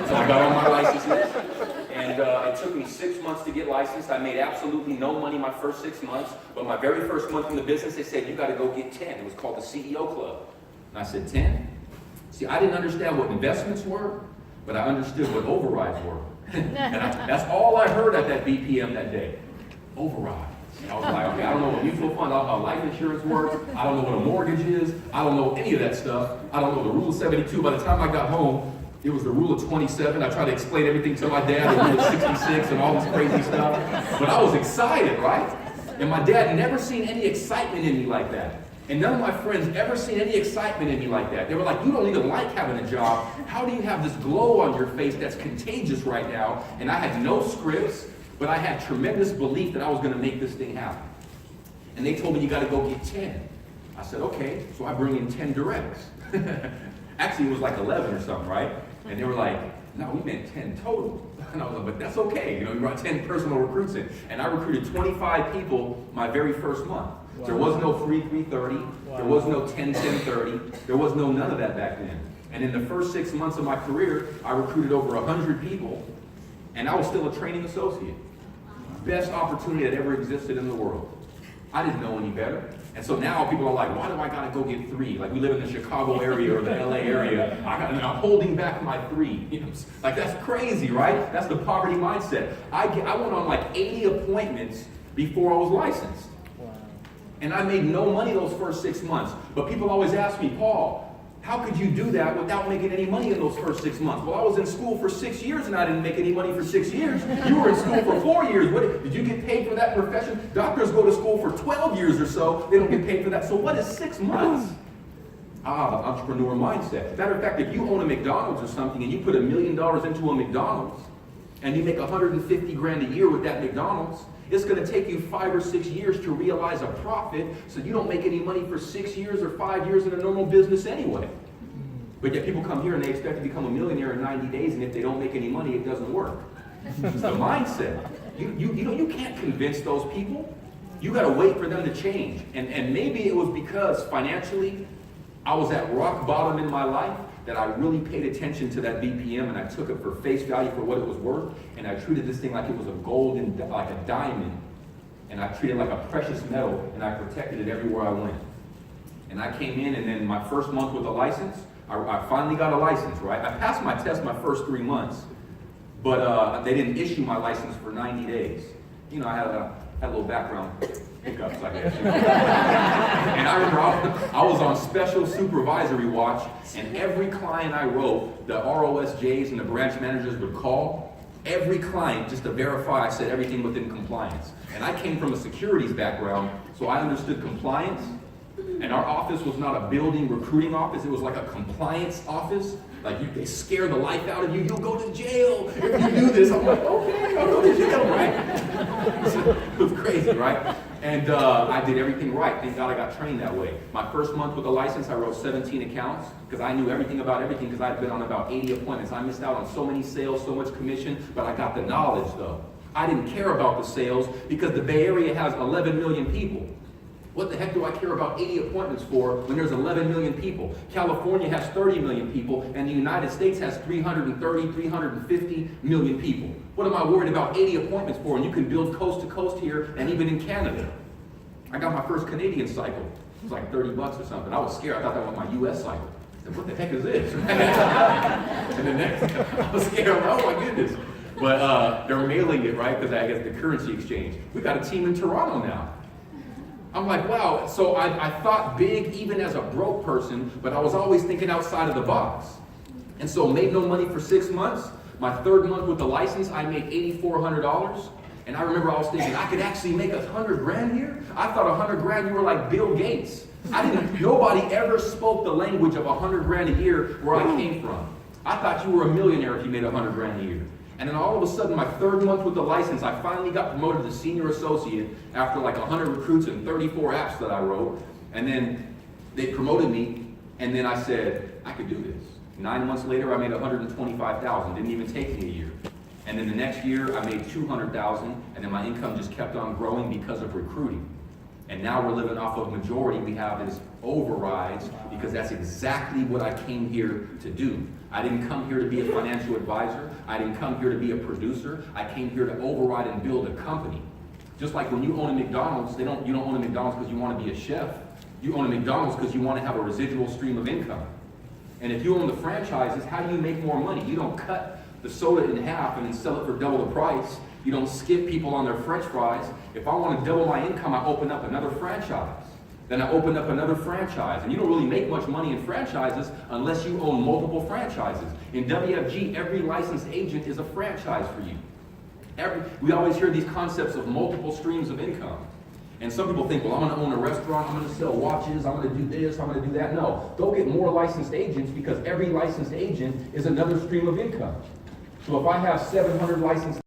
So I got all my licenses, and it took me 6 months to get licensed. I made absolutely no money my first 6 months, but my very first month in the business, they said, you got to go get 10. It was called the CEO Club. And I said, 10? See, I didn't understand what investments were, but I understood what overrides were. That's all I heard at that BPM that day. Override. And I was like, okay, I don't know what mutual fund, I don't know how life insurance works, I don't know what a mortgage is, I don't know any of that stuff, I don't know the rule of 72. By the time I got home, it was the rule of 27. I tried to explain everything to my dad, the rule of 66 and all this crazy stuff. But I was excited, right? And my dad never seen any excitement in me like that. And none of my friends ever seen any excitement in me like that. They were like, you don't even like having a job. How do you have this glow on your face that's contagious right now? And I had no scripts, but I had tremendous belief that I was going to make this thing happen. And they told me, you got to go get 10. I said, okay. So I bring in 10 directs. Actually, it was like 11 or something, right? And they were like, no, we meant 10 total. And I was like, but that's okay. You know, we brought 10 personal recruits in. And I recruited 25 people my very first month. Wow. There was no 3-3-30. Wow. There was no 10-10-30. There was no none of that back then. And in the first 6 months of my career, I recruited over 100 people. And I was still a training associate. Best opportunity that ever existed in the world. I didn't know any better. And so now people are like, why do I gotta go get 3? Like we live in the Chicago area or the LA area. I'm holding back my 3. You know, like that's crazy, right? That's the poverty mindset. I went on like 80 appointments before I was licensed. Wow. And I made no money those first 6 months. But people always ask me, Paul, how could you do that without making any money in those first 6 months? Well, I was in school for 6 years and I didn't make any money for 6 years. You were in school for 4 years. Did you get paid for that profession? Doctors go to school for 12 years or so. They don't get paid for that. So what is 6 months? The entrepreneur mindset. Matter of fact, if you own a McDonald's or something and you put $1 million into a McDonald's and you make 150 grand a year with that McDonald's, it's going to take you 5 or 6 years to realize a profit, so you don't make any money for 6 years or 5 years in a normal business anyway. But yet people come here and they expect to become a millionaire in 90 days, and if they don't make any money, it doesn't work. It's the mindset. You can't convince those people. You got to wait for them to change. And maybe it was because financially, I was at rock bottom in my life, that I really paid attention to that BPM and I took it for face value for what it was worth, and I treated this thing like it was a golden, like a diamond, and I treated it like a precious metal, and I protected it everywhere I went. And I came in, and then my first month with a license, I finally got a license, right? I passed my test my first 3 months, but they didn't issue my license for 90 days. You know, I had a little background hiccups, I guess. You know? And I remember I was on special supervisory watch, and every client I wrote, the ROSJs and the branch managers would call every client just to verify I said everything within compliance. And I came from a securities background, so I understood compliance. And our office was not a building recruiting office, it was like a compliance office. Like they scare the life out of you, you'll go to jail if you do this. I'm like, okay, I'll go to jail, right? So, it was crazy, right? And I did everything right. Thank God I got trained that way. My first month with a license, I wrote 17 accounts because I knew everything about everything because I'd been on about 80 appointments. I missed out on so many sales, so much commission, but I got the knowledge though. I didn't care about the sales because the Bay Area has 11 million people. What the heck do I care about 80 appointments for when there's 11 million people? California has 30 million people, and the United States has 330, 350 million people. What am I worried about 80 appointments for? And you can build coast to coast here and even in Canada. I got my first Canadian cycle. It was like 30 bucks or something. I was scared. I thought that was my US cycle. I said, what the heck is this? And then I was scared. Oh my goodness. But they're mailing it, right? Because I guess the currency exchange. We got a team in Toronto now. I'm like, wow, so I thought big even as a broke person, but I was always thinking outside of the box. And so made no money for 6 months. My third month with the license, I made $8,400. And I remember I was thinking, I could actually make 100 grand here? I thought 100 grand, you were like Bill Gates. Nobody ever spoke the language of 100 grand a year where I came from. I thought you were a millionaire if you made 100 grand a year. And then all of a sudden, my third month with the license, I finally got promoted to senior associate after like 100 recruits and 34 apps that I wrote. And then they promoted me, and then I said, I could do this. 9 months later, I made $125,000. Didn't even take me a year. And then the next year, I made $200,000, and then my income just kept on growing because of recruiting. And now we're living off of majority. We have is overrides because that's exactly what I came here to do. I didn't come here to be a financial advisor. I didn't come here to be a producer. I came here to override and build a company. Just like when you own a McDonald's, you don't own a McDonald's because you want to be a chef. You own a McDonald's because you want to have a residual stream of income. And if you own the franchises, how do you make more money? You don't cut the soda in half and then sell it for double the price. You don't skip people on their french fries. If I want to double my income, I open up another franchise. Then I open up another franchise. And you don't really make much money in franchises unless you own multiple franchises. In WFG, every licensed agent is a franchise for you. We always hear these concepts of multiple streams of income. And some people think, well, I'm going to own a restaurant, I'm going to sell watches, I'm going to do this, I'm going to do that. No, go get more licensed agents because every licensed agent is another stream of income. So if I have 700 licensed